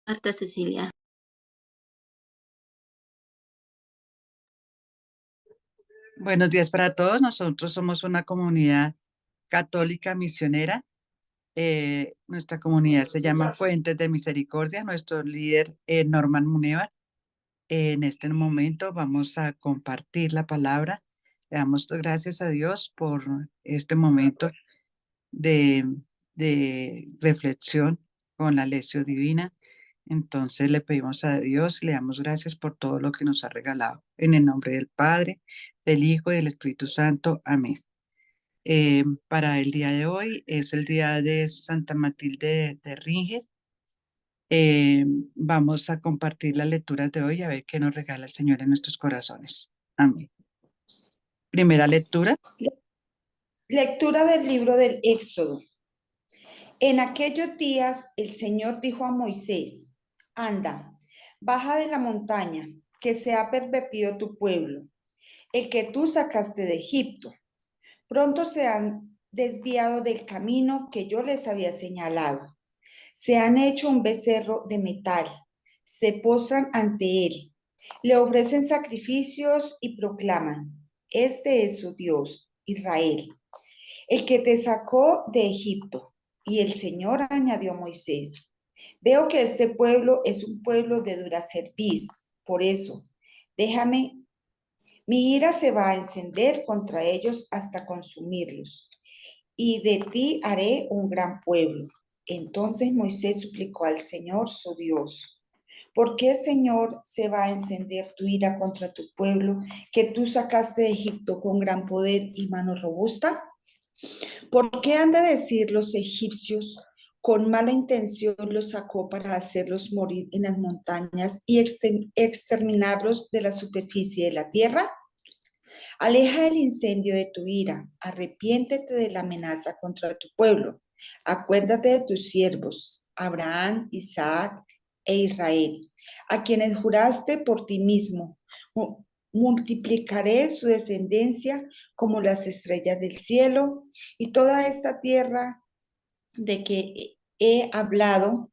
Marta Cecilia. Buenos días para todos. Nosotros somos una comunidad católica misionera. Nuestra comunidad se llama Fuentes de Misericordia. Nuestro líder es Norman Munevar. En este momento vamos a compartir la palabra. Le damos gracias a Dios por este momento de, de reflexión con la lección divina. Entonces le pedimos a Dios, le damos gracias por todo lo que nos ha regalado. En el nombre del Padre, del Hijo y del Espíritu Santo. Amén. Para el día de hoy es el día de Santa Matilde de Rínger. Vamos a compartir las lecturas de hoy a ver qué nos regala el Señor en nuestros corazones. Amén. Primera lectura. Lectura del libro del Éxodo. En aquellos días el Señor dijo a Moisés: Anda, baja de la montaña, que se ha pervertido tu pueblo, el que tú sacaste de Egipto. Pronto se han desviado del camino que yo les había señalado. Se han hecho un becerro de metal, se postran ante él, le ofrecen sacrificios y proclaman: Este es su Dios, Israel, el que te sacó de Egipto. Y el Señor añadió a Moisés: Veo que este pueblo es un pueblo de dura cerviz, por eso, déjame, mi ira se va a encender contra ellos hasta consumirlos, y de ti haré un gran pueblo. Entonces Moisés suplicó al Señor su Dios: ¿Por qué, Señor, se va a encender tu ira contra tu pueblo, que tú sacaste de Egipto con gran poder y mano robusta? ¿Por qué han de decir los egipcios: con mala intención los sacó para hacerlos morir en las montañas y exterminarlos de la superficie de la tierra? Aleja el incendio de tu ira, arrepiéntete de la amenaza contra tu pueblo. Acuérdate de tus siervos, Abraham, Isaac e Israel, a quienes juraste por ti mismo: multiplicaré su descendencia como las estrellas del cielo, y toda esta tierra de que he hablado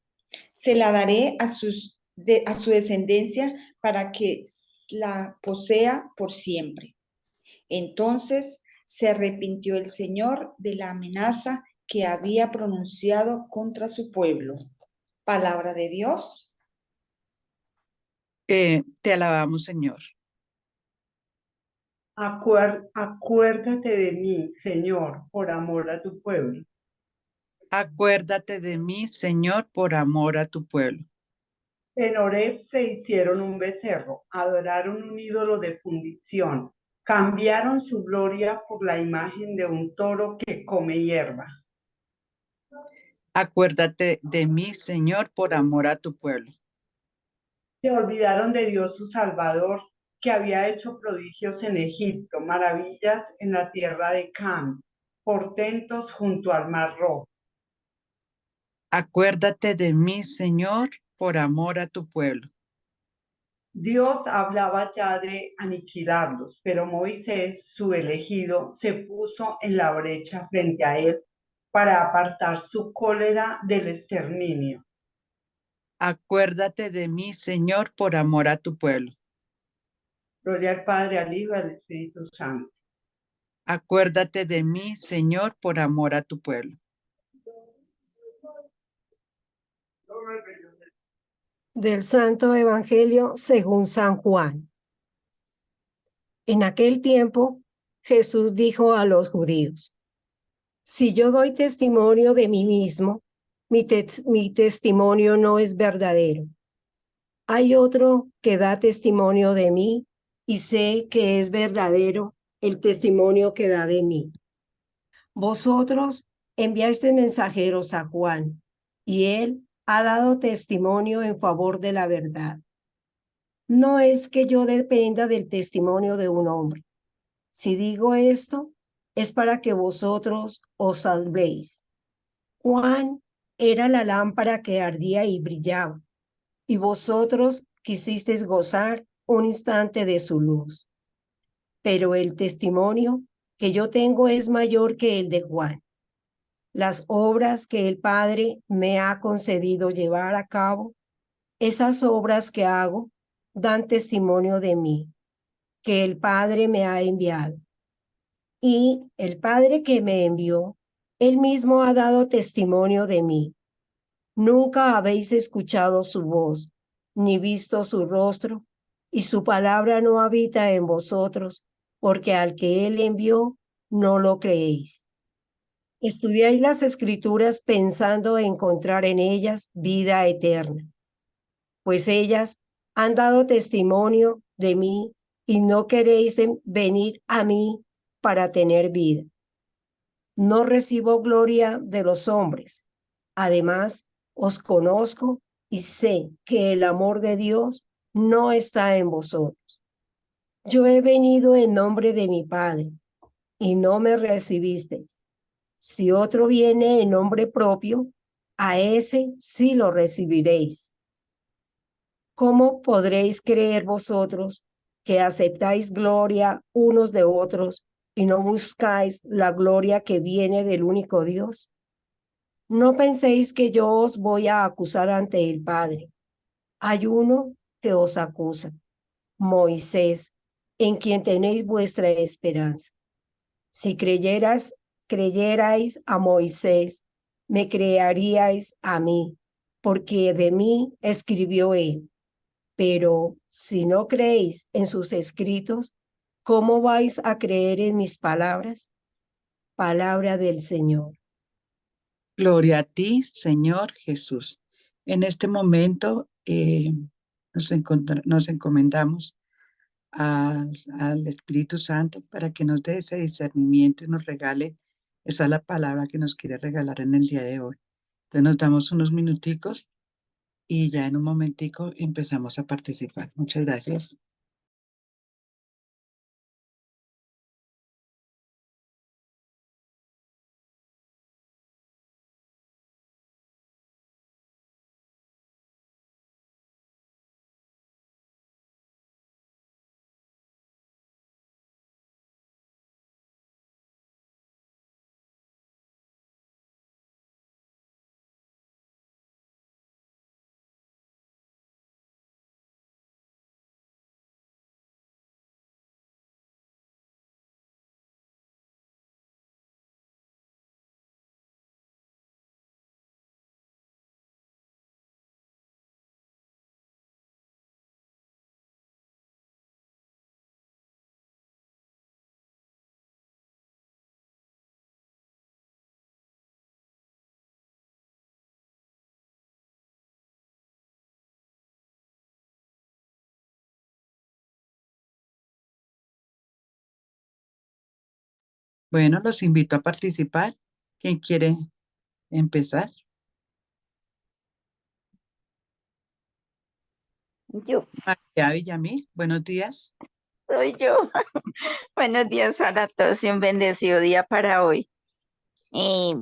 se la daré a su descendencia para que la posea por siempre. Entonces se arrepintió el Señor de la amenaza que había pronunciado contra su pueblo. Palabra de Dios. Te alabamos, Señor. Acuérdate de mí, Señor, por amor a tu pueblo. Acuérdate de mí, Señor, por amor a tu pueblo. En Horeb se hicieron un becerro, adoraron un ídolo de fundición, cambiaron su gloria por la imagen de un toro que come hierba. Acuérdate de mí, Señor, por amor a tu pueblo. Se olvidaron de Dios su Salvador, que había hecho prodigios en Egipto, maravillas en la tierra de Cam, portentos junto al Mar Rojo. Acuérdate de mí, Señor, por amor a tu pueblo. Dios hablaba ya de aniquilarlos, pero Moisés, su elegido, se puso en la brecha frente a él para apartar su cólera del exterminio. Acuérdate de mí, Señor, por amor a tu pueblo. Gloria al Padre, al Hijo y al Espíritu Santo. Acuérdate de mí, Señor, por amor a tu pueblo. Del Santo Evangelio según San Juan. En aquel tiempo, Jesús dijo a los judíos: Si yo doy testimonio de mí mismo, mi testimonio no es verdadero. Hay otro que da testimonio de mí, y sé que es verdadero el testimonio que da de mí. Vosotros enviasteis mensajeros a Juan, y él ha dado testimonio en favor de la verdad. No es que yo dependa del testimonio de un hombre. Si digo esto, es para que vosotros os salvéis. Juan era la lámpara que ardía y brillaba, y vosotros quisisteis gozar un instante de su luz. Pero el testimonio que yo tengo es mayor que el de Juan. Las obras que el Padre me ha concedido llevar a cabo, Esas obras que hago dan testimonio de mí, que el Padre me ha enviado. Y el Padre que me envió, él mismo ha dado testimonio de mí. Nunca habéis escuchado su voz, ni visto su rostro, y su palabra no habita en vosotros, porque al que él envió, no lo creéis. Estudiáis las Escrituras pensando encontrar en ellas vida eterna, pues ellas han dado testimonio de mí y no queréis venir a mí para tener vida. No recibo gloria de los hombres. Además, os conozco y sé que el amor de Dios no está en vosotros. Yo he venido en nombre de mi Padre y no me recibisteis. Si otro viene en nombre propio, a ese sí lo recibiréis. ¿Cómo podréis creer vosotros que aceptáis gloria unos de otros y no buscáis la gloria que viene del único Dios? No penséis que yo os voy a acusar ante el Padre. Hay uno que os acusa, Moisés, en quien tenéis vuestra esperanza. Si creyerais a Moisés, me creeríais a mí, porque de mí escribió él. Pero si no creéis en sus escritos, ¿cómo vais a creer en mis palabras? Palabra del Señor. Gloria a ti, Señor Jesús. En este momento nos encomendamos al Espíritu Santo para que nos dé ese discernimiento y nos regale, esa es la palabra que nos quiere regalar en el día de hoy. Entonces nos damos unos minuticos y ya en un momentico empezamos a participar. Muchas gracias. Bueno, los invito a participar. ¿Quién quiere empezar? Yo, María Villamil, buenos días. soy yo. Buenos días para todos y un bendecido día para hoy. Eh,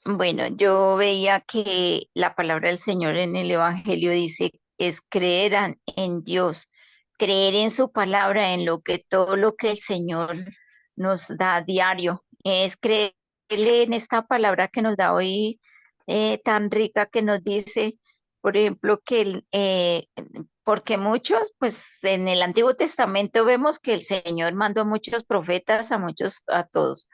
bueno, yo veía que la palabra del Señor en el Evangelio dice es creer en Dios, creer en su palabra, en lo que todo lo que el Señor nos da a diario, es creerle en esta palabra que nos da hoy tan rica que nos dice, por ejemplo, porque muchos, pues en el Antiguo Testamento vemos que el Señor mandó a muchos profetas, a muchos, a todos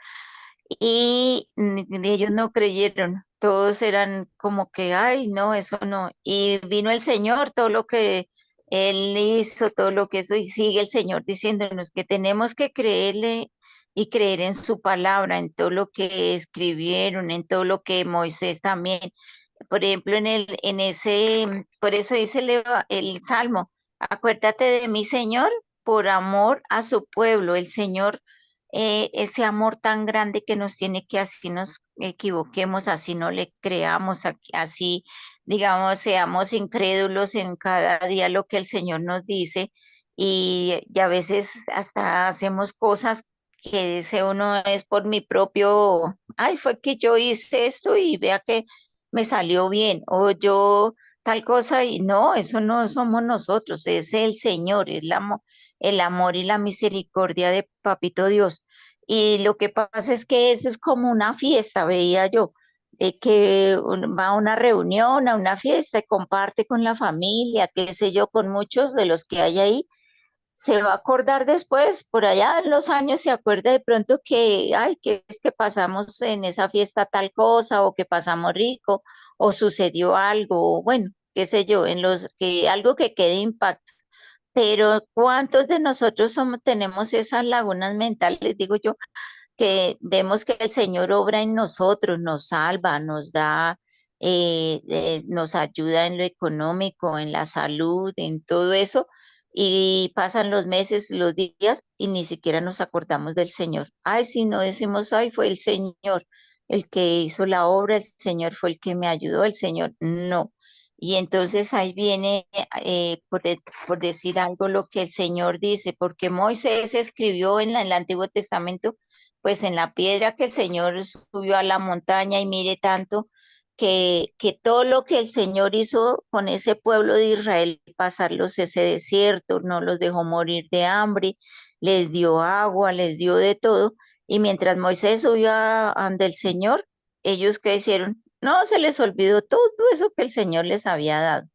y ellos no creyeron, todos eran como que, ay, no, eso no. Y vino el Señor, todo lo que Él hizo, todo lo que eso, y sigue el Señor diciéndonos que tenemos que creerle y creer en su palabra, en todo lo que escribieron, en todo lo que Moisés también. Por ejemplo, por eso dice el Salmo, acuérdate de mí, Señor, por amor a su pueblo, el Señor ese amor tan grande que nos tiene que así nos equivoquemos, así no le creamos, así digamos, seamos incrédulos en cada día lo que el Señor nos dice y a veces hasta hacemos cosas que dice uno es por mi propio, ay, fue que yo hice esto y vea que me salió bien o yo tal cosa y no, eso no somos nosotros, es el Señor, es el amor y la misericordia de Papito Dios. Y lo que pasa es que eso es como una fiesta, veía yo. de que va a una reunión, a una fiesta y comparte con la familia, qué sé yo, con muchos de los que hay ahí, se va a acordar después, por allá en los años se acuerda de pronto que, ay, que es que pasamos en esa fiesta tal cosa o que pasamos rico o sucedió algo, o bueno, qué sé yo, en los que algo que quede impacto. Pero ¿cuántos de nosotros somos, tenemos esas lagunas mentales, digo yo, que vemos que el Señor obra en nosotros, nos salva, nos da, nos ayuda en lo económico, en la salud, en todo eso, y pasan los meses, los días, y ni siquiera nos acordamos del Señor? Ay, si no decimos, ay, fue el Señor el que hizo la obra, el Señor fue el que me ayudó, el Señor no. Y entonces ahí viene, por decir algo, lo que el Señor dice, porque Moisés escribió en el Antiguo Testamento pues en la piedra que el Señor subió a la montaña, y mire tanto que todo lo que el Señor hizo con ese pueblo de Israel, pasarlos ese desierto, no los dejó morir de hambre, les dio agua, les dio de todo, y mientras Moisés subió ante el Señor, ellos que hicieron, no, se les olvidó todo eso que el Señor les había dado,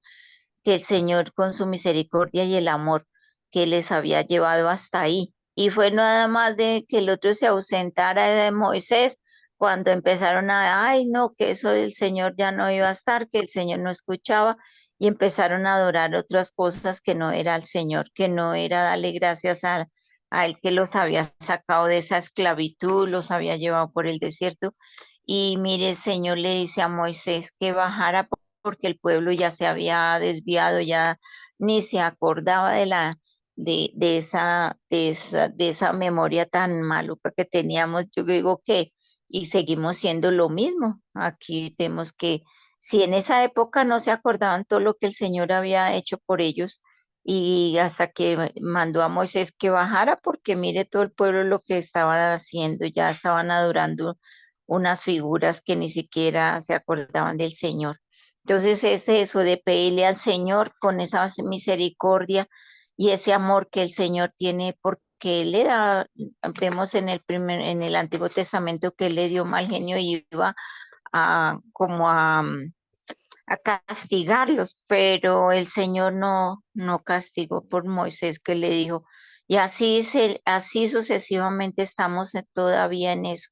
que el Señor con su misericordia y el amor que les había llevado hasta ahí. Y fue nada más de que el otro se ausentara de Moisés cuando empezaron a, ay, no, que eso del Señor ya no iba a estar, que el Señor no escuchaba, y empezaron a adorar otras cosas que no era el Señor, que no era darle gracias a Él que los había sacado de esa esclavitud, los había llevado por el desierto. Y mire, el Señor le dice a Moisés que bajara porque el pueblo ya se había desviado, ya ni se acordaba de esa memoria tan maluca que teníamos. Yo digo que, y seguimos siendo lo mismo. Aquí vemos que si en esa época no se acordaban todo lo que el Señor había hecho por ellos, y hasta que mandó a Moisés que bajara, porque mire todo el pueblo lo que estaban haciendo, ya estaban adorando unas figuras que ni siquiera se acordaban del Señor. Entonces es eso de pedirle al Señor con esa misericordia y ese amor que el Señor tiene, porque Él le da, vemos en el Antiguo Testamento que Él le dio mal genio y iba a castigarlos, pero el Señor no castigó por Moisés, que le dijo, y así sucesivamente estamos todavía en eso,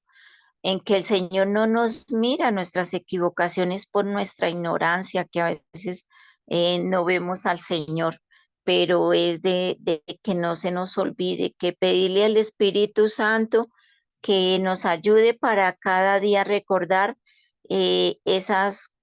en que el Señor no nos mira nuestras equivocaciones por nuestra ignorancia, que a veces no vemos al Señor, pero es de que no se nos olvide, que pedirle al Espíritu Santo que nos ayude para cada día recordar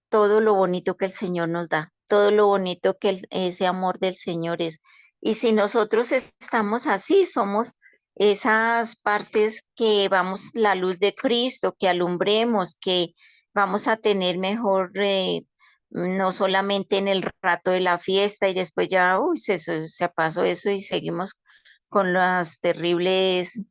todo lo bonito que el Señor nos da, todo lo bonito que ese amor del Señor es. Y si nosotros estamos así, somos esas partes que vamos, la luz de Cristo, que alumbremos, que vamos a tener mejor, no solamente en el rato de la fiesta y después ya, uy, se pasó eso y seguimos con las terribles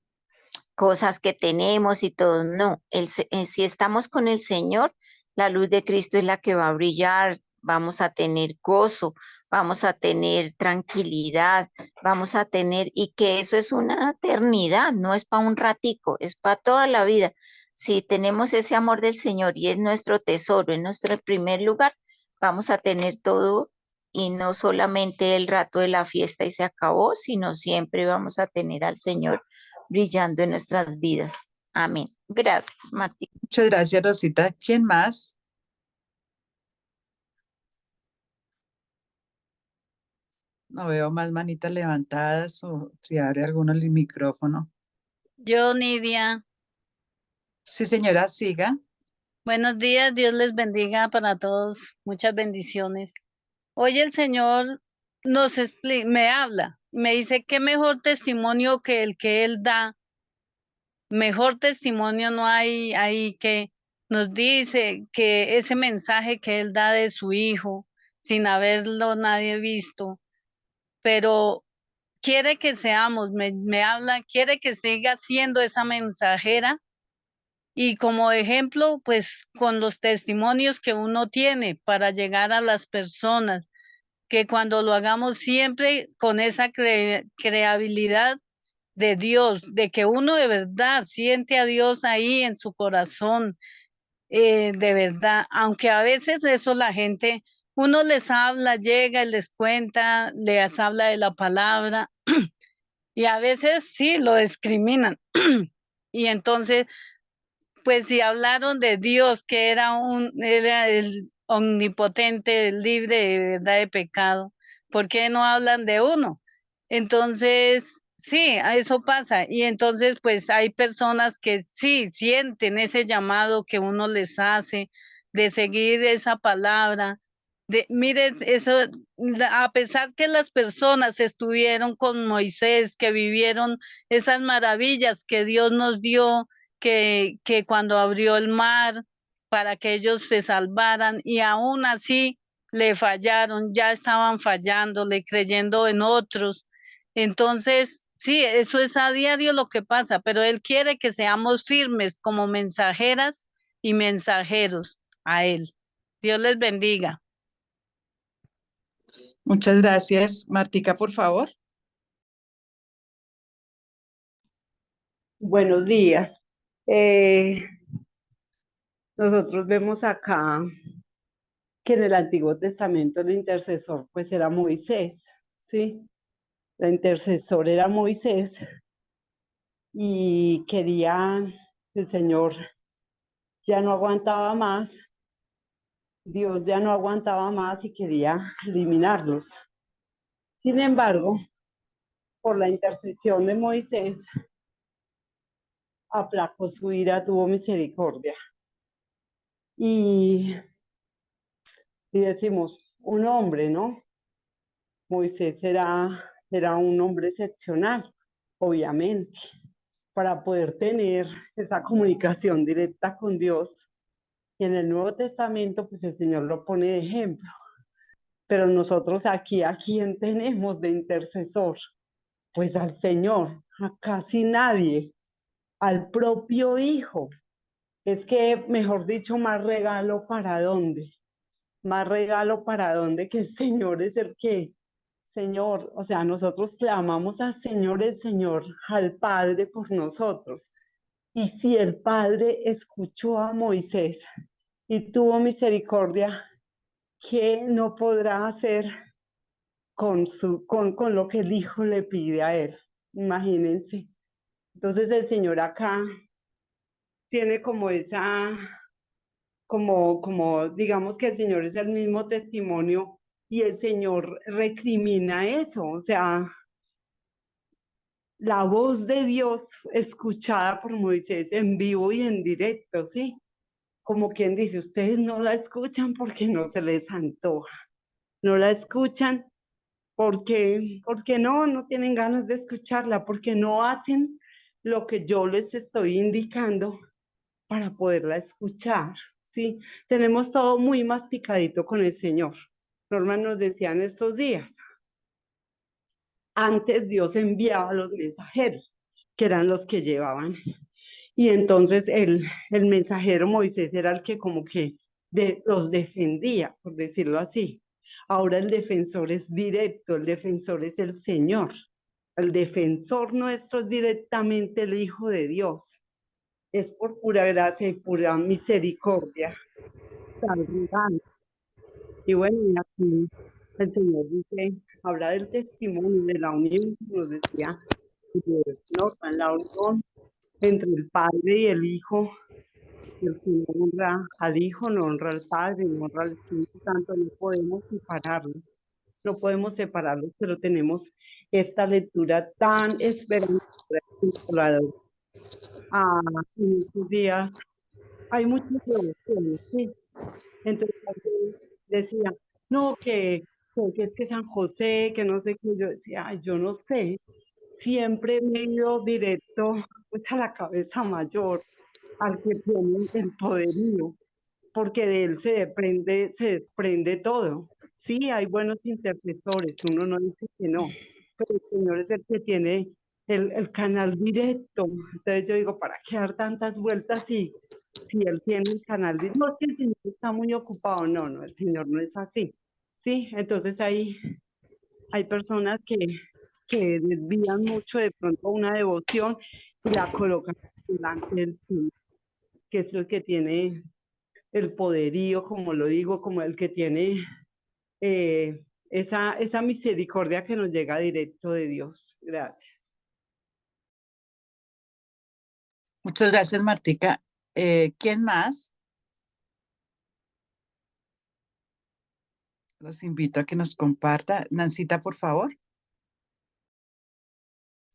cosas que tenemos y todo. No, si estamos con el Señor, la luz de Cristo es la que va a brillar, vamos a tener gozo, vamos a tener tranquilidad, vamos a tener, y que eso es una eternidad, no es para un ratico, es para toda la vida. Si tenemos ese amor del Señor y es nuestro tesoro, es nuestro primer lugar, vamos a tener todo, y no solamente el rato de la fiesta y se acabó, sino siempre vamos a tener al Señor brillando en nuestras vidas. Amén. Gracias, Martín. Muchas gracias, Rosita. ¿Quién más? No veo más manitas levantadas o si abre alguno el micrófono. Yo, Nidia, Sí, señora, siga. buenos días, Dios les bendiga para todos, muchas bendiciones. Hoy el Señor me habla, me dice qué mejor testimonio que el que Él da, mejor testimonio no hay ahí, que nos dice que ese mensaje que Él da de su Hijo, sin haberlo nadie visto, pero quiere que seamos, me habla, quiere que siga siendo esa mensajera. Y como ejemplo, pues con los testimonios que uno tiene para llegar a las personas, que cuando lo hagamos siempre con esa creabilidad de Dios, de que uno de verdad siente a Dios ahí en su corazón, de verdad, aunque a veces eso la gente, uno les habla, llega y les cuenta, les habla de la palabra y a veces sí lo discriminan. Y entonces, pues si hablaron de Dios, que era el omnipotente, el libre de verdad de pecado, ¿por qué no hablan de uno? Entonces, sí, a eso pasa. Y entonces, pues hay personas que sí sienten ese llamado que uno les hace de seguir esa palabra. Mire, eso, a pesar que las personas estuvieron con Moisés, que vivieron esas maravillas que Dios nos dio, que cuando abrió el mar para que ellos se salvaran y aún así le fallaron, ya estaban fallándole, creyendo en otros. Entonces, sí, eso es a diario lo que pasa, pero Él quiere que seamos firmes como mensajeras y mensajeros a Él. Dios les bendiga. Muchas gracias. Martica, por favor. Buenos días. Nosotros vemos acá que en el Antiguo Testamento el intercesor pues era Moisés, ¿sí? El intercesor era Moisés y el Señor ya no aguantaba más, Dios ya no aguantaba más y quería eliminarlos. Sin embargo, por la intercesión de Moisés, aplacó su ira, tuvo misericordia. Y decimos, un hombre, ¿no? Moisés era un hombre excepcional, obviamente, para poder tener esa comunicación directa con Dios. Y en el Nuevo Testamento, pues el Señor lo pone de ejemplo. Pero nosotros aquí, ¿a quién tenemos de intercesor? Pues al Señor, a casi nadie, al propio Hijo. Es que, mejor dicho, más regalo para dónde, más regalo para dónde que el Señor es el que, Señor, o sea, nosotros clamamos al Señor, el Señor, al Padre por nosotros. Y si el Padre escuchó a Moisés y tuvo misericordia, ¿qué no podrá hacer con lo que el Hijo le pide a él? Imagínense. Entonces el Señor acá tiene como digamos que el Señor es el mismo testimonio y el Señor recrimina eso, o sea, la voz de Dios escuchada por Moisés en vivo y en directo, ¿sí? Como quien dice, ustedes no la escuchan porque no se les antoja, no la escuchan porque no tienen ganas de escucharla, porque no hacen lo que yo les estoy indicando para poderla escuchar, ¿sí? Tenemos todo muy masticadito con el Señor. Norma nos decía en estos días, antes Dios enviaba a los mensajeros, que eran los que llevaban. Y entonces el mensajero Moisés era el que como que los defendía, por decirlo así. Ahora el defensor es directo, el defensor es el Señor. El defensor nuestro es directamente el Hijo de Dios. Es por pura gracia y pura misericordia. Y bueno, y aquí el Señor dice, habla del testimonio, de la unión, nos decía, no, la unión entre el Padre y el Hijo, el que no honra al Hijo, no honra al Padre, no honra al Espíritu Santo, no podemos separarlos, pero tenemos esta lectura tan esperanzadora y consoladora. En estos días hay muchas devociones, ¿sí? Entonces decía, no, que es que San José, que no sé qué, yo decía, ay, yo no sé, siempre me he ido directo pues, a la cabeza mayor, al que tiene el poderío, porque de él se desprende todo. Sí, hay buenos intercesores, uno no dice que no, pero el Señor es el que tiene el canal directo. Entonces yo digo, ¿para qué dar tantas vueltas si él tiene el canal directo? No, es que el Señor está muy ocupado. No, no, el Señor no es así. Sí, entonces hay personas que desvían mucho de pronto una devoción y la colocan delante del Señor, que es el que tiene el poderío, como lo digo, como el que tiene esa misericordia que nos llega directo de Dios. Gracias. Muchas gracias, Martica. ¿Quién más? Los invito a que nos comparta. Nancita, por favor.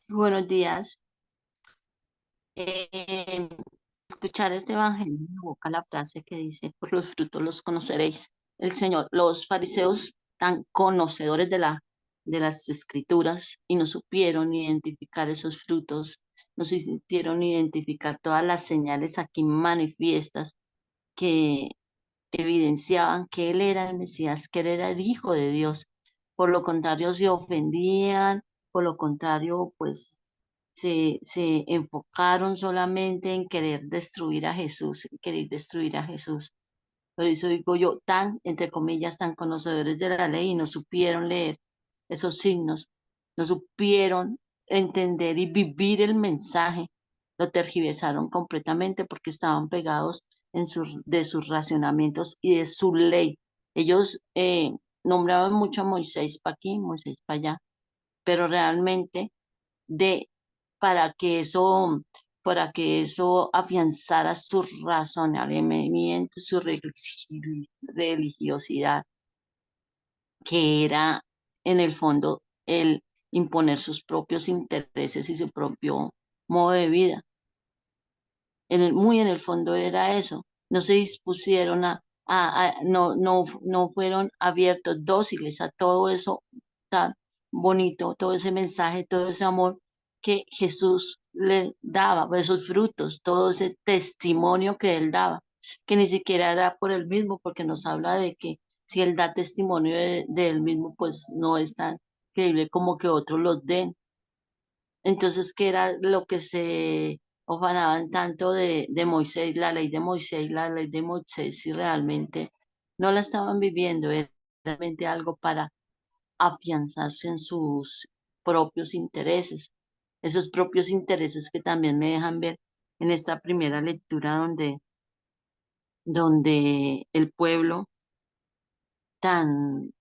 Buenos días. Eh, Escuchar este evangelio me evoca la frase que dice, por los frutos los conoceréis. El Señor, los fariseos tan conocedores de las escrituras y no supieron identificar esos frutos, no supieron identificar todas las señales aquí manifiestas que evidenciaban que Él era el Mesías, que Él era el Hijo de Dios. Por lo contrario, se ofendían, por lo contrario, pues se enfocaron solamente en querer destruir a Jesús, en querer destruir a Jesús. Por eso digo yo, tan, entre comillas, tan conocedores de la ley y no supieron leer esos signos, no supieron entender y vivir el mensaje, lo tergiversaron completamente porque estaban pegados de sus racionamientos y de su ley. Ellos nombraban mucho a Moisés para aquí, Moisés para allá, pero realmente de para que eso afianzara su razonamiento, su religiosidad, que era en el fondo el imponer sus propios intereses y su propio modo de vida. Muy en el fondo era eso. No se dispusieron no fueron abiertos, dóciles a todo eso tan bonito, todo ese mensaje, todo ese amor que Jesús le daba, esos frutos, todo ese testimonio que él daba, que ni siquiera era por él mismo, porque nos habla de que si él da testimonio de él mismo, pues no es tan creíble como que otros los den. Entonces, ¿qué era lo que se ofanaban tanto de Moisés, la ley de Moisés, la ley de Moisés, si realmente no la estaban viviendo? Era realmente algo para afianzarse en sus propios intereses, esos propios intereses que también me dejan ver en esta primera lectura donde el pueblo tan,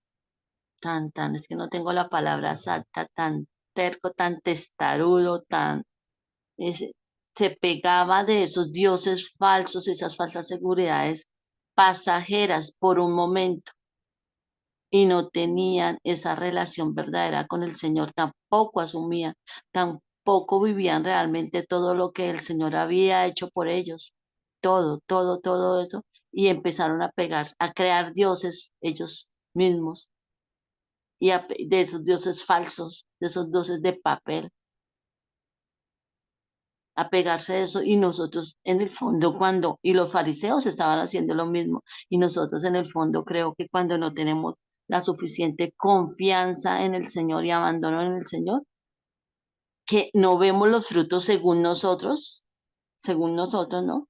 es que no tengo la palabra exacta, tan terco, tan testarudo, ese- se pegaba de esos dioses falsos, esas falsas seguridades pasajeras por un momento y no tenían esa relación verdadera con el Señor, tampoco asumían, tampoco vivían realmente todo lo que el Señor había hecho por ellos, todo eso, y empezaron a pegar, a crear dioses ellos mismos y de esos dioses falsos, de esos dioses de papel apegarse a eso y nosotros en el fondo y los fariseos estaban haciendo lo mismo y nosotros en el fondo creo que cuando no tenemos la suficiente confianza en el Señor y abandono en el Señor, que no vemos los frutos según nosotros, ¿no?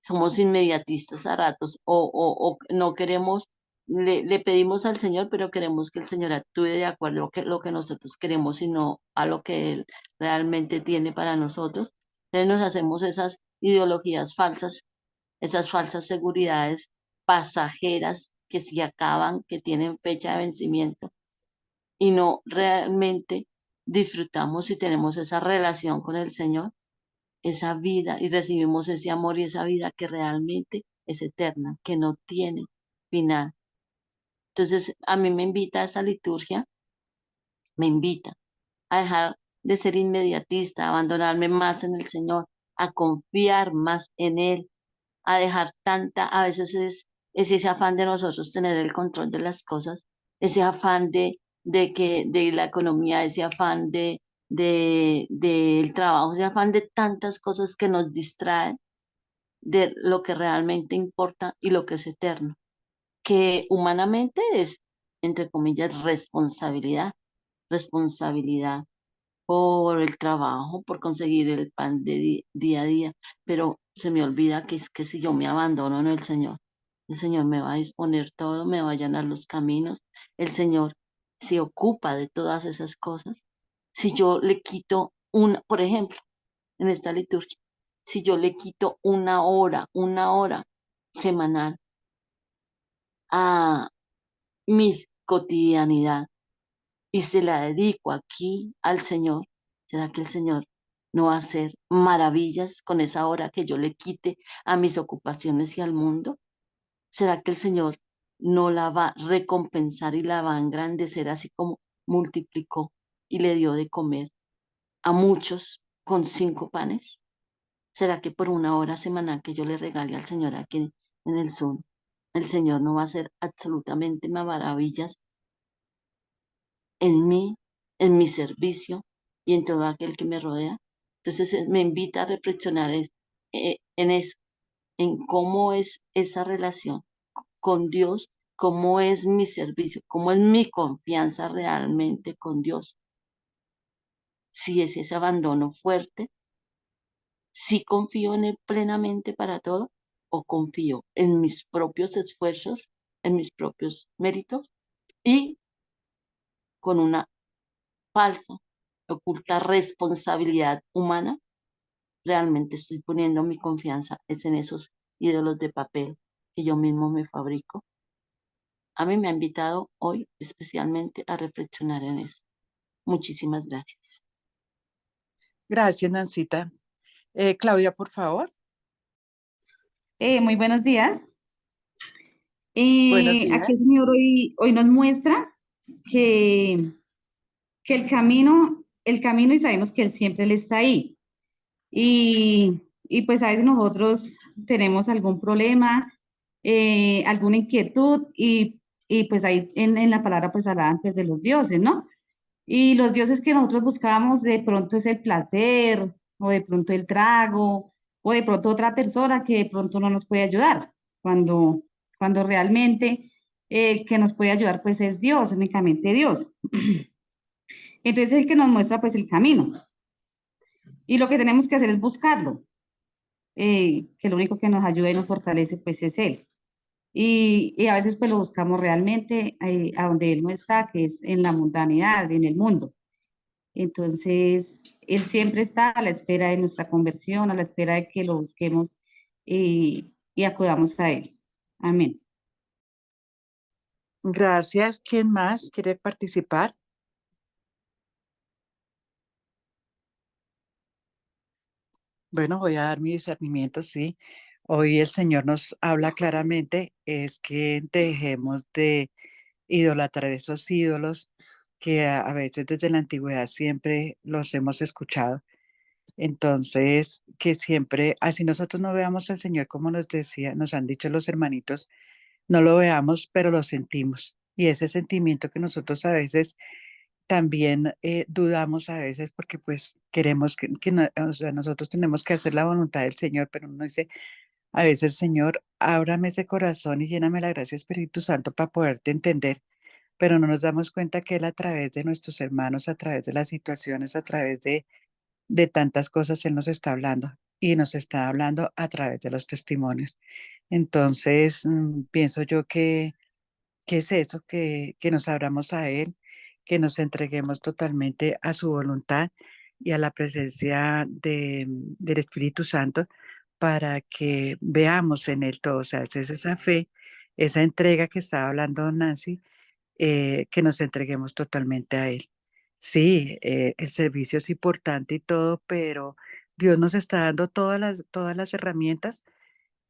Somos inmediatistas a ratos o no queremos, le pedimos al Señor, pero queremos que el Señor actúe de acuerdo a lo que nosotros queremos y no a lo que Él realmente tiene para nosotros. Entonces nos hacemos esas ideologías falsas, esas falsas seguridades pasajeras que se acaban, que tienen fecha de vencimiento y no realmente disfrutamos y tenemos esa relación con el Señor, esa vida y recibimos ese amor y esa vida que realmente es eterna, que no tiene final. Entonces, a mí me invita a esta liturgia, me invita a dejar de ser inmediatista, a abandonarme más en el Señor, a confiar más en Él, a dejar a veces es ese afán de nosotros tener el control de las cosas, ese afán de la economía, ese afán del trabajo, ese afán de tantas cosas que nos distraen de lo que realmente importa y lo que es eterno, que humanamente es, entre comillas, responsabilidad por el trabajo, por conseguir el pan de día a día, pero se me olvida que es que si yo me abandono en el Señor me va a disponer todo, me va a allanar los caminos, el Señor se ocupa de todas esas cosas. Si yo le quito por ejemplo, en esta liturgia, si yo le quito una hora semanal a mi cotidianidad y se la dedico aquí al Señor, ¿será que el Señor no va a hacer maravillas con esa hora que yo le quite a mis ocupaciones y al mundo? ¿Será que el Señor no la va a recompensar y la va a engrandecer así como multiplicó y le dio de comer a muchos con 5 panes? ¿Será que por una hora semanal que yo le regale al Señor aquí en el Zoom, el Señor no va a hacer absolutamente maravillas en mí, en mi servicio y en todo aquel que me rodea? Entonces me invita a reflexionar en eso, en cómo es esa relación con Dios, cómo es mi servicio, cómo es mi confianza realmente con Dios. Si es ese abandono fuerte, si confío en Él plenamente para todo o confío en mis propios esfuerzos, en mis propios méritos y con una falsa, oculta responsabilidad humana, realmente estoy poniendo mi confianza es en esos ídolos de papel que yo mismo me fabrico. A mí me ha invitado hoy especialmente a reflexionar en eso. Muchísimas gracias. Gracias, Nancita. Claudia, por favor. Muy buenos días. Buenos Aquí días. el Señor hoy nos muestra que, que el camino y sabemos que Él siempre Él está ahí. Y pues a veces nosotros tenemos algún problema, alguna inquietud y pues ahí en la palabra pues hablaban pues de los dioses, ¿no? Y los dioses que nosotros buscábamos de pronto es el placer o de pronto el trago o de pronto otra persona que de pronto no nos puede ayudar cuando, cuando realmente el que nos puede ayudar pues es Dios, únicamente Dios. Entonces es el que nos muestra pues el camino y lo que tenemos que hacer es buscarlo, que lo único que nos ayuda y nos fortalece pues es Él. Y a veces pues lo buscamos realmente a donde Él no está, que es en la mundanidad, en el mundo. Entonces, Él siempre está a la espera de nuestra conversión, a la espera de que lo busquemos y acudamos a Él. Amén. Gracias. ¿Quién más quiere participar? Bueno, voy a dar mi discernimiento, sí. Hoy el Señor nos habla claramente, es que dejemos de idolatrar esos ídolos que a veces desde la antigüedad siempre los hemos escuchado. Entonces, que siempre, así nosotros no veamos al Señor como nos decía, nos han dicho los hermanitos, no lo veamos, pero lo sentimos. Y ese sentimiento que nosotros a veces también dudamos a veces porque pues queremos o sea, nosotros tenemos que hacer la voluntad del Señor, pero uno dice, a veces, Señor, ábrame ese corazón y lléname la gracia Espíritu Santo para poderte entender, pero no nos damos cuenta que Él a través de nuestros hermanos, a través de las situaciones, a través de tantas cosas, Él nos está hablando y nos está hablando a través de los testimonios. Entonces, pienso yo que es eso, que nos abramos a Él, que nos entreguemos totalmente a su voluntad y a la presencia del Espíritu Santo para que veamos en Él todo. O sea, es esa fe, esa entrega que estaba hablando Nancy, que nos entreguemos totalmente a Él. Sí, el servicio es importante y todo, pero Dios nos está dando todas las herramientas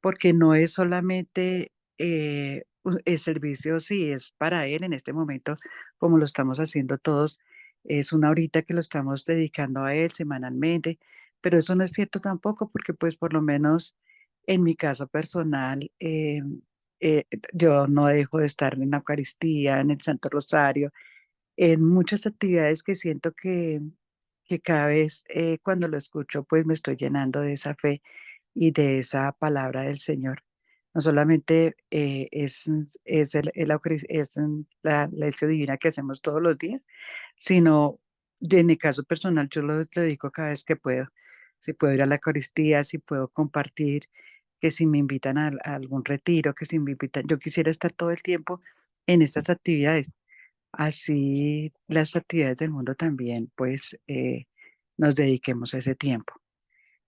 porque no es solamente el servicio, sí, es para Él en este momento, como lo estamos haciendo todos, es una horita que lo estamos dedicando a Él semanalmente, pero eso no es cierto tampoco, porque pues por lo menos en mi caso personal, yo no dejo de estar en la Eucaristía, en el Santo Rosario, en muchas actividades que siento que cada vez cuando lo escucho, pues me estoy llenando de esa fe y de esa palabra del Señor. No solamente la lección divina que hacemos todos los días, sino en mi caso personal, yo lo digo cada vez que puedo. Si puedo ir a la Eucaristía, si puedo compartir, que si me invitan a algún retiro, que si me invitan, yo quisiera estar todo el tiempo en estas actividades. Así las actividades del mundo también, pues nos dediquemos a ese tiempo.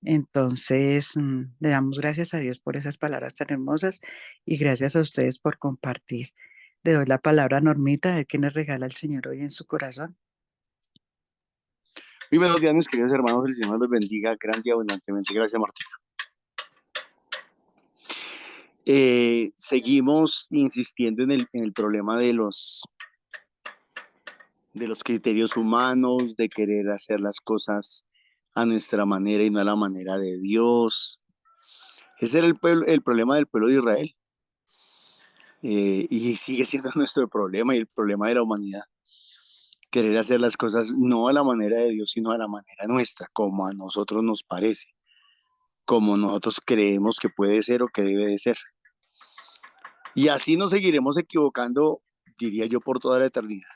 Entonces, le damos gracias a Dios por esas palabras tan hermosas y gracias a ustedes por compartir. Le doy la palabra a Normita, de quien nos regala el Señor hoy en su corazón. Muy buenos días, mis queridos hermanos, que el Señor los bendiga grande y abundantemente. Gracias, Martín. Seguimos insistiendo en el problema de los criterios humanos, de querer hacer las cosas a nuestra manera y no a la manera de Dios. Ese era el problema del pueblo de Israel. Y sigue siendo nuestro problema y el problema de la humanidad. Querer hacer las cosas no a la manera de Dios, sino a la manera nuestra, como a nosotros nos parece, como nosotros creemos que puede ser o que debe de ser. Y así nos seguiremos equivocando, diría yo, por toda la eternidad.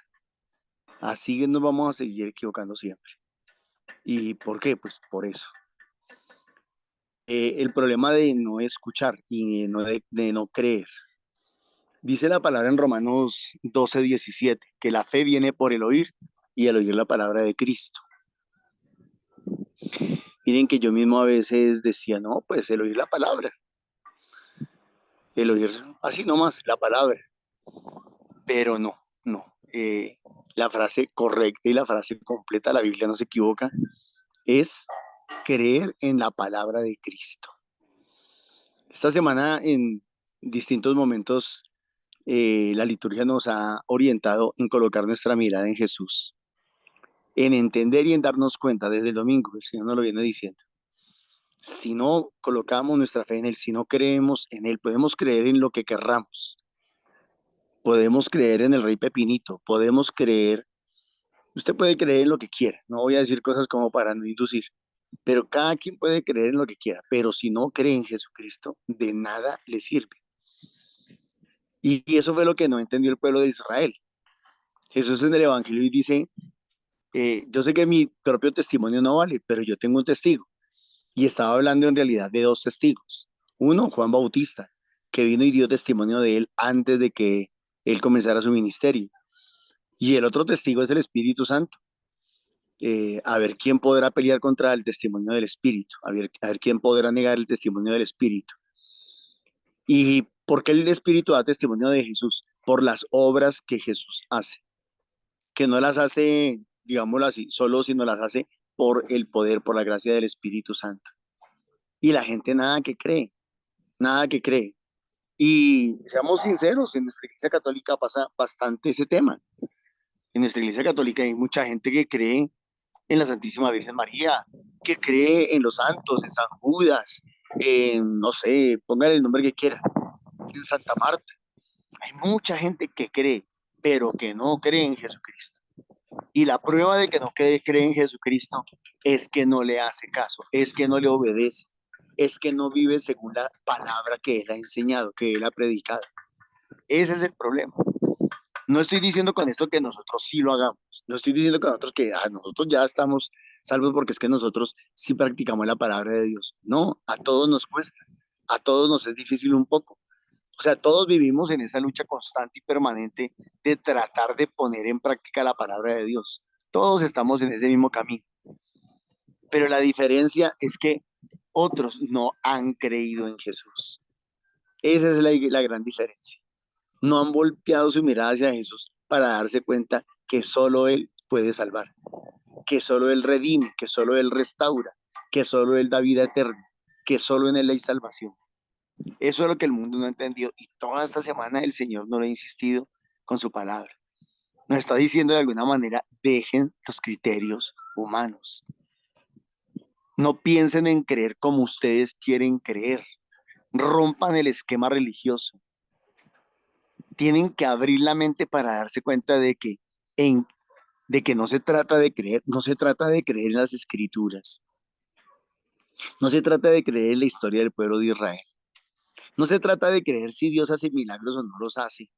Así nos vamos a seguir equivocando siempre. ¿Y por qué? Pues por eso. El problema de no escuchar y de no creer. Dice la palabra en Romanos 12:17, que la fe viene por el oír y el oír la palabra de Cristo. Miren que yo mismo a veces decía, no, pues el oír la palabra. El oír así nomás, la palabra. Pero no. La frase correcta y la frase completa, la Biblia no se equivoca, es creer en la palabra de Cristo. Esta semana en distintos momentos la liturgia nos ha orientado en colocar nuestra mirada en Jesús, en entender y en darnos cuenta desde el domingo, el Señor nos lo viene diciendo. Si no colocamos nuestra fe en Él, si no creemos en Él, podemos creer en lo que querramos. Podemos creer en el rey Pepinito, podemos creer, usted puede creer en lo que quiera, no voy a decir cosas como para no inducir, pero cada quien puede creer en lo que quiera, pero si no cree en Jesucristo, de nada le sirve. Y eso fue lo que no entendió el pueblo de Israel. Jesús en el Evangelio dice, yo sé que mi propio testimonio no vale, pero yo tengo un testigo. Y estaba hablando en realidad de dos testigos. Uno, Juan Bautista, que vino y dio testimonio de él antes de que él comenzara su ministerio. Y el otro testigo es el Espíritu Santo. A ver quién podrá pelear contra el testimonio del Espíritu, a ver quién podrá negar el testimonio del Espíritu. ¿Y por qué el Espíritu da testimonio de Jesús? Por las obras que Jesús hace, que no las hace, digámoslo así, solo, sino las hace por el poder, por la gracia del Espíritu Santo. Y la gente nada que cree. Y seamos sinceros, en nuestra Iglesia Católica pasa bastante ese tema. En nuestra Iglesia Católica hay mucha gente que cree en la Santísima Virgen María, que cree en los santos, en San Judas, en, no sé, póngale el nombre que quiera, en Santa Marta. Hay mucha gente que cree, pero que no cree en Jesucristo. Y la prueba de que no cree en Jesucristo es que no le hace caso, es que no le obedece, es que no vive según la palabra que Él ha enseñado, que Él ha predicado. Ese es el problema. No estoy diciendo con esto que nosotros sí lo hagamos. No estoy diciendo que nosotros ya estamos salvos porque es que nosotros sí practicamos la palabra de Dios. No, a todos nos cuesta. A todos nos es difícil un poco. O sea, todos vivimos en esa lucha constante y permanente de tratar de poner en práctica la palabra de Dios. Todos estamos en ese mismo camino. Pero la diferencia es que otros no han creído en Jesús. Esa es la gran diferencia. No han volteado su mirada hacia Jesús para darse cuenta que solo Él puede salvar, que solo Él redime, que solo Él restaura, que solo Él da vida eterna, que solo en Él hay salvación. Eso es lo que el mundo no ha entendido y toda esta semana el Señor nos lo ha insistido con su palabra. Nos está diciendo de alguna manera, dejen los criterios humanos. No piensen en creer como ustedes quieren creer. Rompan el esquema religioso. Tienen que abrir la mente para darse cuenta de que no se trata de creer, no se trata de creer en las escrituras. No se trata de creer en la historia del pueblo de Israel. No se trata de creer si Dios hace milagros o no los hace.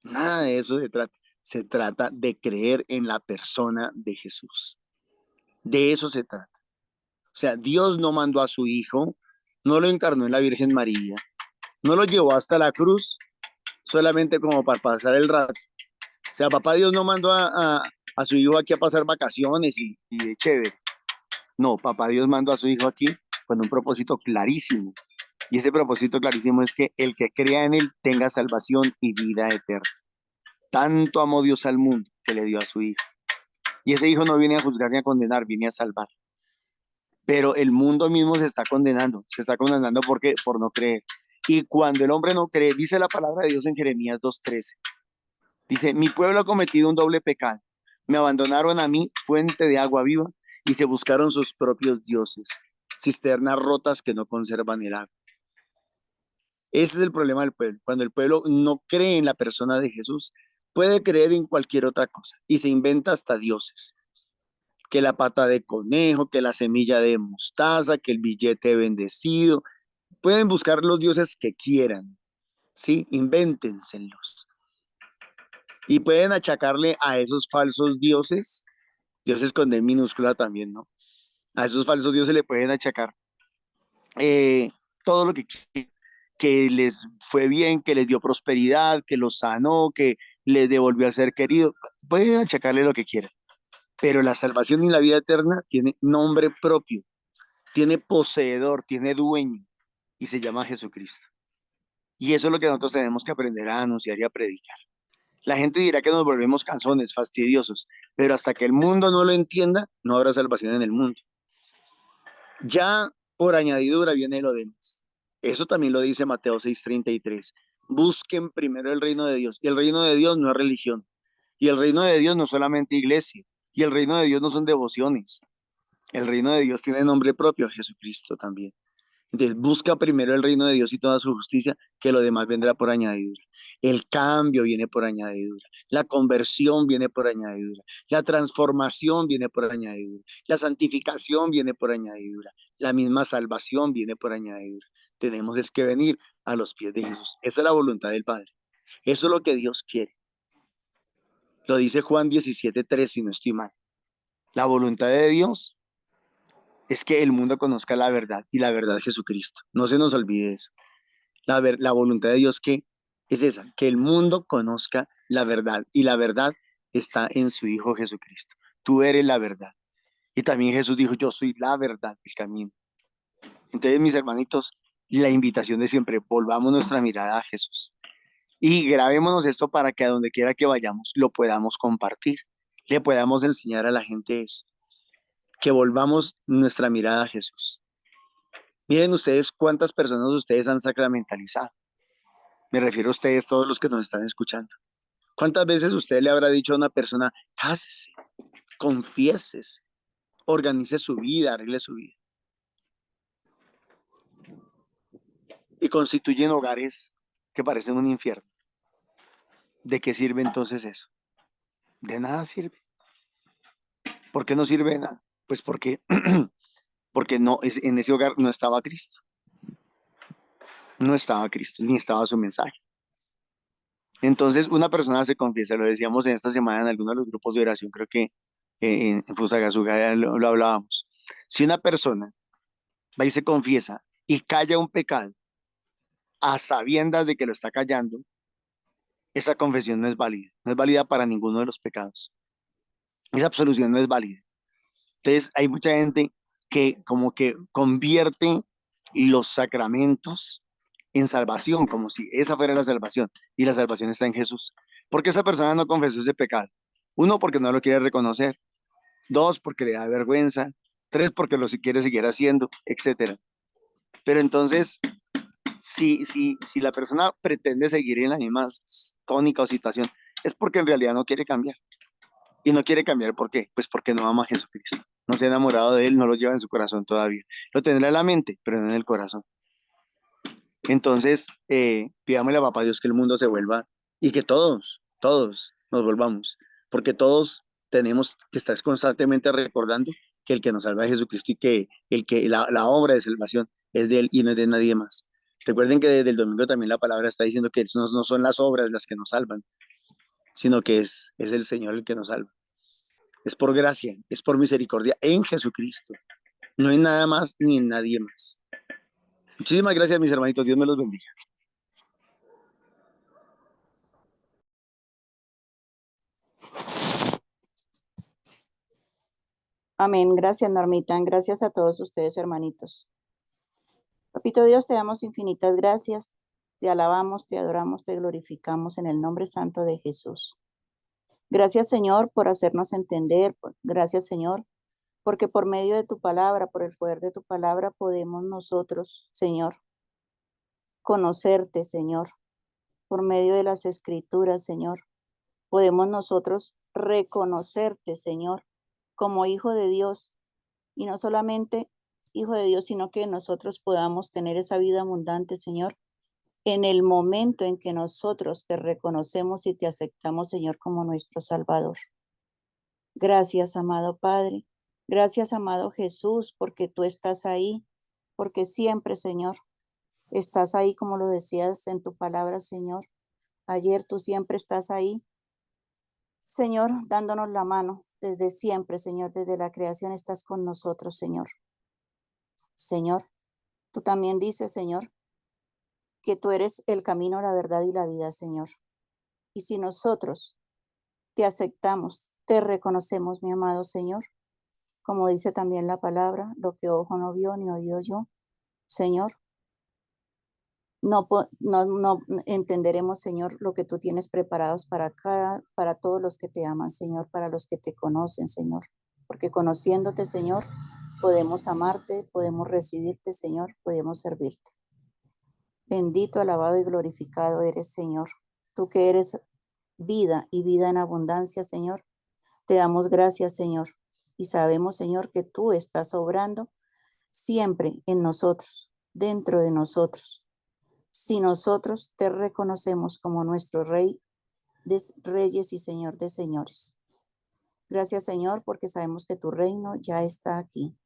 Nada de eso se trata. Se trata de creer en la persona de Jesús. De eso se trata. O sea, Dios no mandó a su Hijo, no lo encarnó en la Virgen María, no lo llevó hasta la cruz solamente como para pasar el rato. O sea, papá Dios no mandó a su Hijo aquí a pasar vacaciones y de chévere. No, papá Dios mandó a su hijo aquí con un propósito clarísimo. Y ese propósito clarísimo es que el que crea en él tenga salvación y vida eterna. Tanto amó Dios al mundo que le dio a su hijo. Y ese hijo no viene a juzgar ni a condenar, viene a salvar. Pero el mundo mismo se está condenando porque por no creer. Y cuando el hombre no cree, dice la palabra de Dios en Jeremías 2:13, dice, mi pueblo ha cometido un doble pecado. Me abandonaron a mí, fuente de agua viva, y se buscaron sus propios dioses, cisternas rotas que no conservan el agua. Ese es el problema del pueblo. Cuando el pueblo no cree en la persona de Jesús, puede creer en cualquier otra cosa y se inventa hasta dioses. Que la pata de conejo, que la semilla de mostaza, que el billete bendecido. Pueden buscar los dioses que quieran, ¿sí? Invéntenselos. Y pueden achacarle a esos falsos dioses, dioses con D minúscula también, ¿no? A esos falsos dioses le pueden achacar todo lo que quieran, que les fue bien, que les dio prosperidad, que los sanó, que les devolvió a ser querido. Pueden achacarle lo que quieran, pero la salvación y la vida eterna tiene nombre propio, tiene poseedor, tiene dueño y se llama Jesucristo. Y eso es lo que nosotros tenemos que aprender a anunciar y a predicar. La gente dirá que nos volvemos cansones, fastidiosos, pero hasta que el mundo no lo entienda, no habrá salvación en el mundo. Ya por añadidura viene lo demás. Eso también lo dice Mateo 6:33. Busquen primero el reino de Dios. Y el reino de Dios no es religión. Y el reino de Dios no es solamente iglesia. Y el reino de Dios no son devociones. El reino de Dios tiene nombre propio, Jesucristo también. Entonces, busca primero el reino de Dios y toda su justicia, que lo demás vendrá por añadidura. El cambio viene por añadidura. La conversión viene por añadidura. La transformación viene por añadidura. La santificación viene por añadidura. La misma salvación viene por añadidura. Tenemos es que venir a los pies de Jesús. Esa es la voluntad del Padre. Eso es lo que Dios quiere. Lo dice Juan 17:3, si no estoy mal. La voluntad de Dios es que el mundo conozca la verdad y la verdad es Jesucristo. No se nos olvide eso. La voluntad de Dios que es esa, que el mundo conozca la verdad y la verdad está en su Hijo Jesucristo. Tú eres la verdad. Y también Jesús dijo, yo soy la verdad, el camino. Entonces, mis hermanitos, la invitación de siempre, volvamos nuestra mirada a Jesús y grabémonos esto para que a donde quiera que vayamos lo podamos compartir, le podamos enseñar a la gente eso, que volvamos nuestra mirada a Jesús. Miren ustedes cuántas personas ustedes han sacramentalizado. Me refiero a ustedes, todos los que nos están escuchando. ¿Cuántas veces usted le habrá dicho a una persona, cásese, confiésese, organice su vida, arregle su vida? Y constituyen hogares que parecen un infierno. ¿De qué sirve entonces eso? De nada sirve. ¿Por qué no sirve de nada? Pues porque, porque no, en ese hogar no estaba Cristo. No estaba Cristo, ni estaba su mensaje. Entonces, una persona se confiesa, lo decíamos en esta semana en alguno de los grupos de oración, creo que en Fusagasugá ya lo hablábamos. Si una persona va y se confiesa y calla un pecado a sabiendas de que lo está callando, esa confesión no es válida para ninguno de los pecados. Esa absolución no es válida. Entonces, hay mucha gente que como que convierte los sacramentos en salvación, como si esa fuera la salvación, y la salvación está en Jesús. Porque esa persona no confesó ese pecado. Uno, porque no lo quiere reconocer. Dos, porque le da vergüenza. Tres, porque lo quiere seguir haciendo, etcétera. Pero entonces, si la persona pretende seguir en la misma tónica o situación, es porque en realidad no quiere cambiar. Y no quiere cambiar, ¿por qué? Pues porque no ama a Jesucristo. No se ha enamorado de Él, no lo lleva en su corazón todavía. Lo tendrá en la mente, pero no en el corazón. Entonces, pidámosle a Papá Dios que el mundo se vuelva y que todos nos volvamos, porque todos tenemos que estar constantemente recordando que el que nos salva es Jesucristo y que, la obra de salvación es de Él y no es de nadie más. Recuerden que desde el domingo también la palabra está diciendo que no son las obras las que nos salvan, sino que es el Señor el que nos salva. Es por gracia, es por misericordia en Jesucristo. No en nada más ni en nadie más. Muchísimas gracias, mis hermanitos. Dios me los bendiga. Amén. Gracias, Normita. Gracias a todos ustedes, hermanitos. Papito Dios, te damos infinitas gracias. Te alabamos, te adoramos, te glorificamos en el nombre santo de Jesús. Gracias, Señor, por hacernos entender. Gracias, Señor, porque por medio de tu palabra, por el poder de tu palabra, podemos nosotros, Señor, conocerte, Señor. Por medio de las escrituras, Señor, podemos nosotros reconocerte, Señor, como hijo de Dios. Y no solamente hijo de Dios, sino que nosotros podamos tener esa vida abundante, Señor, en el momento en que nosotros te reconocemos y te aceptamos, Señor, como nuestro Salvador. Gracias, amado Padre. Gracias, amado Jesús, porque tú estás ahí, porque siempre, Señor, estás ahí, como lo decías en tu palabra, Señor. Ayer tú siempre estás ahí, Señor, dándonos la mano desde siempre, Señor, desde la creación estás con nosotros, Señor. Señor, tú también dices, Señor, que tú eres el camino, la verdad y la vida, Señor. Y si nosotros te aceptamos, te reconocemos, mi amado Señor, como dice también la palabra, lo que ojo no vio ni oído yo, Señor, no entenderemos, Señor, lo que tú tienes preparados para todos los que te aman, Señor, para los que te conocen, Señor, porque conociéndote, Señor, podemos amarte, podemos recibirte, Señor, podemos servirte. Bendito, alabado y glorificado eres, Señor. Tú que eres vida y vida en abundancia, Señor. Te damos gracias, Señor. Y sabemos, Señor, que tú estás obrando siempre en nosotros, dentro de nosotros. Si nosotros te reconocemos como nuestro Rey de reyes y Señor de señores. Gracias, Señor, porque sabemos que tu reino ya está aquí.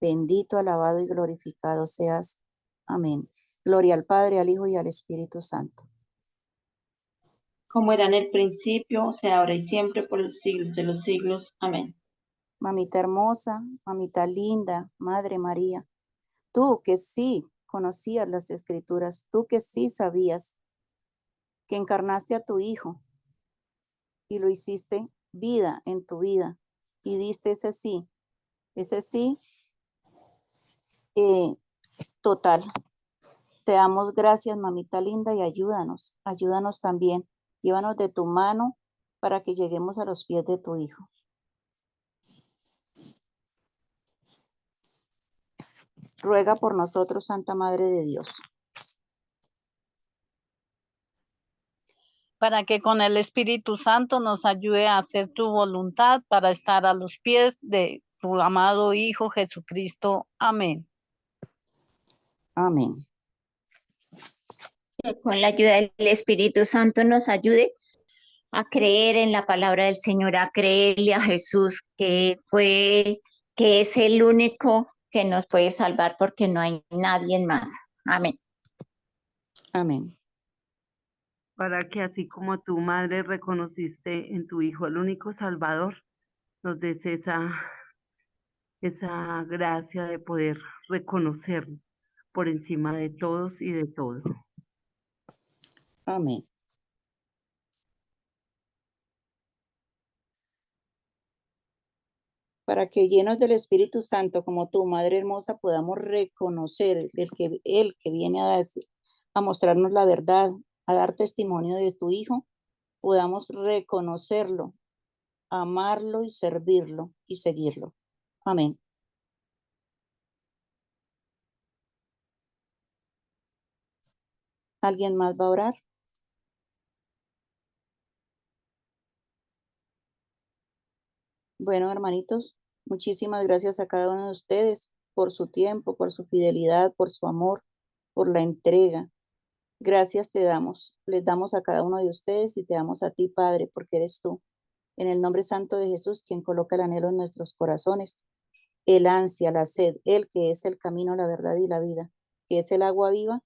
Bendito, alabado y glorificado seas. Amén. Gloria al Padre, al Hijo y al Espíritu Santo. Como era en el principio, sea ahora y siempre, por los siglos de los siglos. Amén. Mamita hermosa, mamita linda, Madre María, tú que sí conocías las Escrituras, tú que sí sabías que encarnaste a tu Hijo y lo hiciste vida en tu vida y diste ese sí total. Te damos gracias, mamita linda, y ayúdanos también. Llévanos de tu mano para que lleguemos a los pies de tu Hijo. Ruega por nosotros, Santa Madre de Dios. Para que con el Espíritu Santo nos ayude a hacer tu voluntad, para estar a los pies de tu amado Hijo Jesucristo. Amén. Amén. Que con la ayuda del Espíritu Santo nos ayude a creer en la palabra del Señor, a creerle a Jesús, que es el único que nos puede salvar, porque no hay nadie más. Amén. Amén. Para que así como tu madre reconociste en tu Hijo el único Salvador, nos des esa gracia de poder reconocerlo por encima de todos y de todo. Amén. Para que llenos del Espíritu Santo, como tu Madre hermosa, podamos reconocer el que viene a mostrarnos la verdad, a dar testimonio de tu Hijo, podamos reconocerlo, amarlo y servirlo y seguirlo. Amén. ¿Alguien más va a orar? Bueno, hermanitos, muchísimas gracias a cada uno de ustedes por su tiempo, por su fidelidad, por su amor, por la entrega. Gracias te damos, les damos a cada uno de ustedes y te damos a ti, Padre, porque eres tú. En el nombre santo de Jesús, quien coloca el anhelo en nuestros corazones, el ansia, la sed, el que es el camino, la verdad y la vida, que es el agua viva,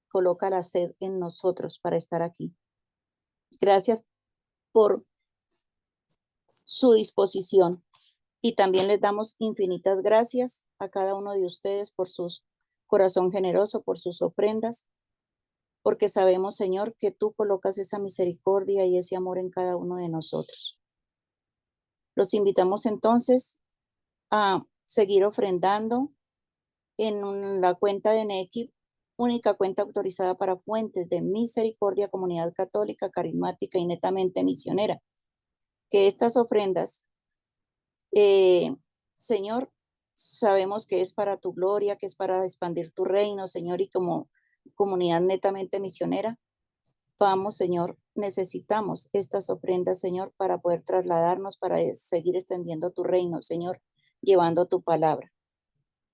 coloca la sed en nosotros para estar aquí. Gracias por su disposición y también les damos infinitas gracias a cada uno de ustedes por su corazón generoso, por sus ofrendas, porque sabemos, Señor, que tú colocas esa misericordia y ese amor en cada uno de nosotros. Los invitamos entonces a seguir ofrendando la cuenta de Nequi, única cuenta autorizada para fuentes de misericordia, comunidad católica, carismática y netamente misionera. Que estas ofrendas, Señor, sabemos que es para tu gloria, que es para expandir tu reino, Señor, y como comunidad netamente misionera, vamos, Señor, necesitamos estas ofrendas, Señor, para poder trasladarnos, para seguir extendiendo tu reino, Señor, llevando tu palabra.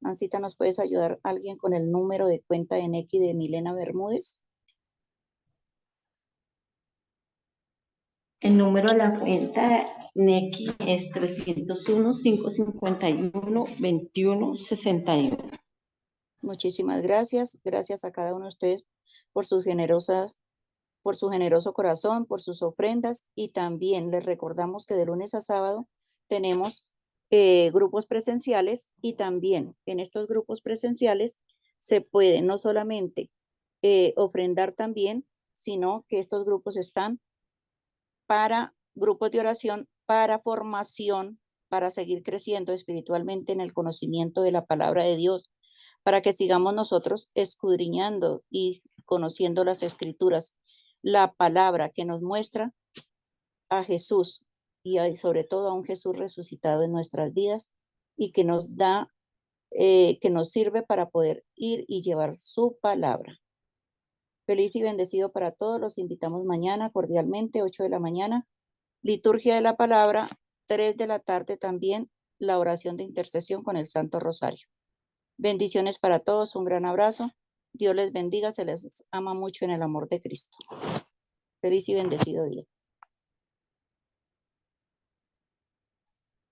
Nancita, ¿nos puedes ayudar alguien con el número de cuenta de Nequi de Milena Bermúdez? El número de la cuenta Nequi es 301-551-2161. Muchísimas gracias. Gracias a cada uno de ustedes por sus por su generoso corazón, por sus ofrendas, y también les recordamos que de lunes a sábado tenemos grupos presenciales, y también en estos grupos presenciales se puede no solamente ofrendar también, sino que estos grupos están para grupos de oración, para formación, para seguir creciendo espiritualmente en el conocimiento de la palabra de Dios, para que sigamos nosotros escudriñando y conociendo las escrituras, la palabra que nos muestra a Jesús y sobre todo a un Jesús resucitado en nuestras vidas, y que nos da, que nos sirve para poder ir y llevar su palabra. Feliz y bendecido para todos. Los invitamos mañana cordialmente, 8 de la mañana, liturgia de la palabra, 3 de la tarde también, la oración de intercesión con el Santo Rosario. Bendiciones para todos, un gran abrazo. Dios les bendiga, se les ama mucho en el amor de Cristo. Feliz y bendecido día.